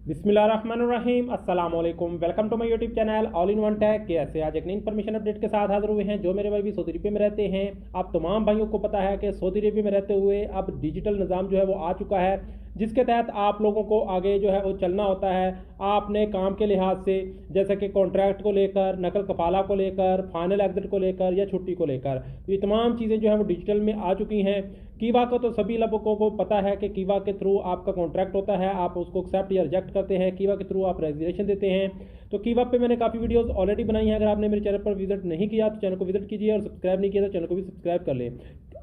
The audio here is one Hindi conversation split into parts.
बिस्मिल्लाहिर्रहमानिर्रहीम अस्सलाम वालेकुम। Welcome to my YouTube channel all in one tech. कैसे आज एक नई इन्फॉर्मेशन अपडेट के साथ हाजिर हुए हैं। जो मेरे भाई भी सऊदी अरब में रहते हैं, आप तमाम भाइयों को पता है कि सऊदी अरब में रहते हुए अब डिजिटल निज़ाम जो है वो आ चुका है, जिसके तहत आप लोगों को आगे जो है वो चलना होता है। आपने काम के लिहाज से, जैसे कि कॉन्ट्रैक्ट को लेकर, नकल कफाला को लेकर, फाइनल एग्जिट को लेकर या छुट्टी को लेकर, तो ये तमाम चीज़ें जो है वो डिजिटल में आ चुकी हैं। कीवा का तो सभी लोगों को पता है कि कीवा के थ्रू आपका कॉन्ट्रैक्ट होता है, आप उसको एक्सेप्ट या रिजेक्ट करते हैं। कीवा के थ्रू आप रेजिग्नेशन देते हैं। तो कीवा पे मैंने काफ़ी वीडियोस ऑलरेडी बनाई हैं। अगर आपने मेरे चैनल पर विजिट नहीं किया तो चैनल को विजिट कीजिए, और सब्सक्राइब नहीं किया तो चैनल को भी सब्सक्राइब कर लें।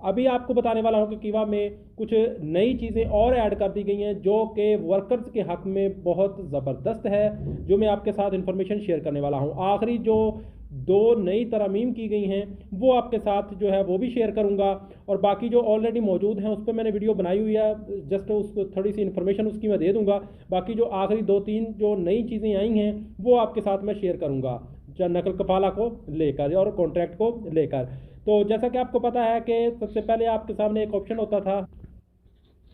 अभी आपको बताने वाला हूँ कि कीवा में कुछ नई चीज़ें और ऐड कर दी गई हैं जो कि वर्कर्स के हक़ में बहुत ज़बरदस्त है, जो मैं आपके साथ इन्फॉर्मेशन शेयर करने वाला हूँ। आखिरी जो दो नई तरमीम की गई हैं वो आपके साथ जो है वो भी शेयर करूंगा, और बाकी जो ऑलरेडी मौजूद हैं उस पर मैंने वीडियो बनाई हुई है, जस्ट उसको थोड़ी सी इन्फॉर्मेशन उसकी मैं दे दूंगा। बाकी जो आखिरी दो तीन जो नई चीज़ें आई हैं वो आपके साथ मैं शेयर करूंगा, नकल कफाला को लेकर और कॉन्ट्रैक्ट को लेकर। तो जैसा कि आपको पता है कि सबसे पहले आपके सामने एक ऑप्शन होता था।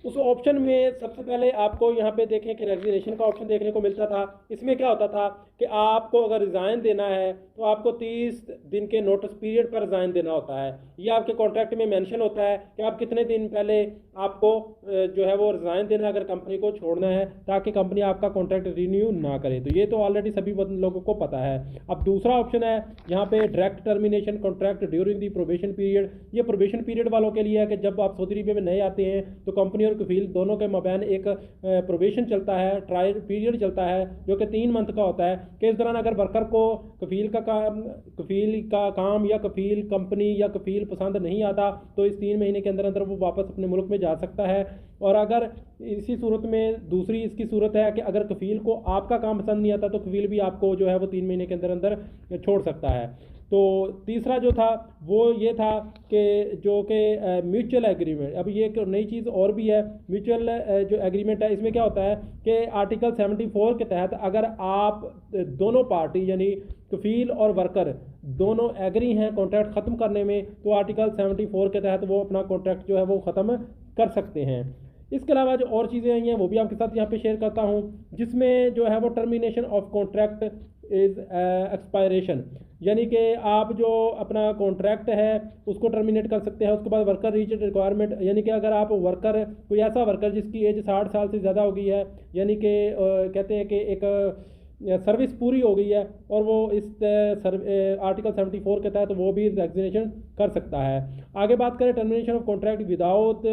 उस ऑप्शन में सबसे पहले आपको यहाँ पे देखें कि रेजिग्नेशन का ऑप्शन देखने को मिलता था। इसमें क्या होता था कि आपको अगर रिज़ाइन देना है तो आपको 30 दिन के नोटिस पीरियड पर रिज़ाइन देना होता है। ये आपके कॉन्ट्रैक्ट में मेंशन होता है कि आप कितने दिन पहले आपको जो है वो रिज़ाइन देना है अगर कंपनी को छोड़ना है, ताकि कंपनी आपका कॉन्ट्रैक्ट रिन्यू ना करे। तो ये तो ऑलरेडी सभी लोगों को पता है। अब दूसरा ऑप्शन है यहाँ पे direct termination contract during the probation period. ये प्रोबेशन पीरियड वालों के लिए है कि जब आप सऊदी अरब में नए आते हैं तो कंपनी और कफील दोनों के मबैन एक प्रोबेशन चलता है, ट्रायल पीरियड चलता है जो कि 3 मंथ का होता है, कि इस दौरान अगर वर्कर को कफील का काम या कफील कंपनी या कफील पसंद नहीं आता तो इस 3 महीने के अंदर अंदर वो वापस अपने मुल्क में जा सकता है। और अगर इसी सूरत में दूसरी इसकी सूरत है कि अगर कफील को आपका काम पसंद नहीं आता तो कफील भी आपको जो है वो 3 महीने के अंदर अंदर छोड़ सकता है। तो तीसरा जो था वो ये था कि जो कि म्यूचुअल एग्रीमेंट। अब ये एक नई चीज़ और भी है। म्यूचुअल जो एग्रीमेंट है, इसमें क्या होता है कि आर्टिकल 74 के तहत अगर आप दोनों पार्टी यानी कफील और वर्कर दोनों एग्री हैं कॉन्ट्रैक्ट ख़त्म करने में, तो आर्टिकल 74 के तहत वो अपना कॉन्ट्रैक्ट जो है वो ख़त्म कर सकते हैं। इसके अलावा जो और चीज़ें आई हैं वो भी आपके साथ यहाँ पे शेयर करता हूँ, जिसमें जो है वो termination of contract is expiration, यानी कि आप जो अपना कॉन्ट्रैक्ट है उसको टर्मिनेट कर सकते हैं। उसके बाद वर्कर रीच रिक्वायरमेंट, यानी कि अगर आप वर्कर कोई ऐसा वर्कर जिसकी एज 60 साल से ज़्यादा हो गई है, यानी कि कहते हैं कि एक सर्विस पूरी हो गई है, और वो इस आर्टिकल 74 के तहत वो भी वैक्सीनेशन कर सकता है। आगे बात करें termination of contract without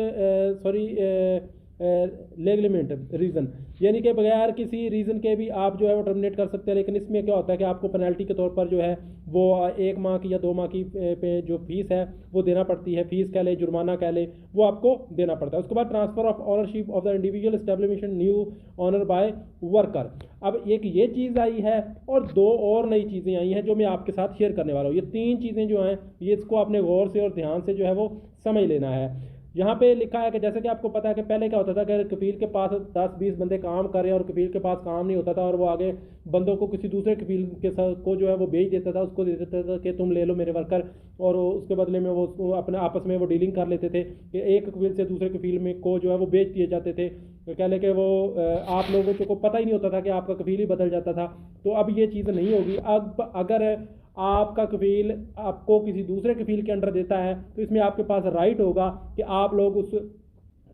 legitimate reason, यानी कि बगैर किसी रीज़न के भी आप जो है वो टर्मिनेट कर सकते हैं। लेकिन इसमें क्या होता है कि आपको पेनल्टी के तौर पर जो है वो 1 माह की या 2 माह की पे जो फीस है वो देना पड़ती है। फीस कह ले, जुर्माना कह ले, वो आपको देना पड़ता है। उसके बाद transfer of ownership of the individual establishment new owner by worker. अब एक ये चीज़ आई है और 2 और नई चीज़ें आई हैं जो मैं आपके साथ शेयर करने वाला हूँ। ये 3 चीज़ें जो हैं ये इसको आपने गौर से और ध्यान से जो है वो समझ लेना है। यहाँ पे लिखा है कि जैसे कि आपको पता है कि पहले क्या होता था कि कफील के पास 10-20 बंदे काम कर रहे हैं और कफील के पास काम नहीं होता था, और वो आगे बंदों को किसी दूसरे कफील के साथ को जो है वो बेच देता था, उसको दे देता था कि तुम ले लो मेरे वर्कर, और उसके बदले में वो अपने आपस में वो डीलिंग कर लेते थे कि एक कफील से दूसरे कफील में को जो है वो बेच दिए जाते थे। तो कह ले कि वो आप लोगों को पता ही नहीं होता था कि आपका कफील ही बदल जाता था। तो अब ये चीज़ नहीं होगी। अब अगर आपका कफील आपको किसी दूसरे कफील के अंडर देता है तो इसमें आपके पास राइट होगा कि आप लोग उस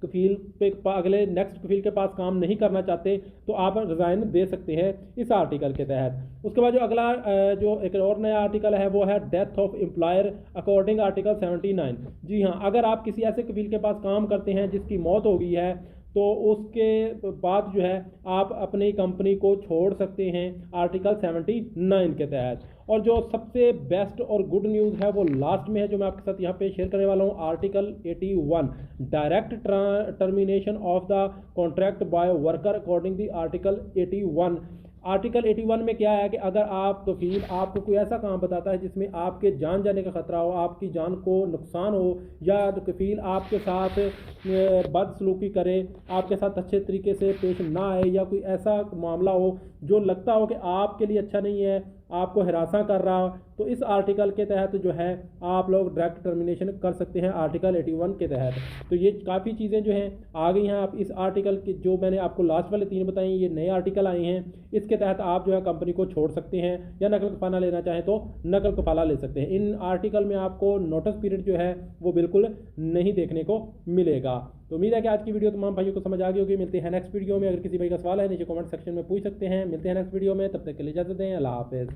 कफील पे अगले नेक्स्ट कफील के पास काम नहीं करना चाहते तो आप रिज़ाइन दे सकते हैं इस आर्टिकल के तहत। उसके बाद जो अगला जो एक और नया आर्टिकल है वो है death of employer according article 79। जी हाँ, अगर आप किसी ऐसे कफील के पास काम करते हैं जिसकी मौत हो गई है तो उसके बाद जो है आप अपनी कंपनी को छोड़ सकते हैं आर्टिकल 79 के तहत। और जो सबसे बेस्ट और गुड न्यूज़ है वो लास्ट में है, जो मैं आपके साथ यहाँ पे शेयर करने वाला हूँ। Article 81 direct termination of the contract by worker according the article 81। Article 81 में क्या है कि अगर आप कफील आपको कोई ऐसा काम बताता है जिसमें आपके जान जाने का ख़तरा हो, आपकी जान को नुकसान हो, या तो कफील आपके साथ बदसलूकी करे, आपके साथ अच्छे तरीके से पेश ना आए, या कोई ऐसा मामला हो जो लगता हो कि आपके लिए अच्छा नहीं है, आपको हिरासा कर रहा, तो इस आर्टिकल के तहत जो है आप लोग डायरेक्ट टर्मिनेशन कर सकते हैं आर्टिकल 81 के तहत। तो ये काफ़ी चीज़ें जो हैं आ गई हैं। आप इस आर्टिकल के जो मैंने आपको लास्ट वाले 3 बताई, ये नए आर्टिकल आए हैं, इसके तहत आप जो है कंपनी को छोड़ सकते हैं या नकल कफाला लेना चाहें तो नकल कफाला ले सकते हैं। इन आर्टिकल में आपको नोटिस पीरियड जो है वो बिल्कुल नहीं देखने को मिलेगा। तो उम्मीद है कि आज की वीडियो तमाम भाइयों को समझ आ गई होगी। मिलते हैं नेक्स्ट वीडियो में। अगर किसी भाई का सवाल है नीचे कमेंट सेक्शन में पूछ सकते हैं। मिलते हैं नेक्स्ट वीडियो में, तब तक के लिए इजाजत दें। अल्लाह हाफिज़।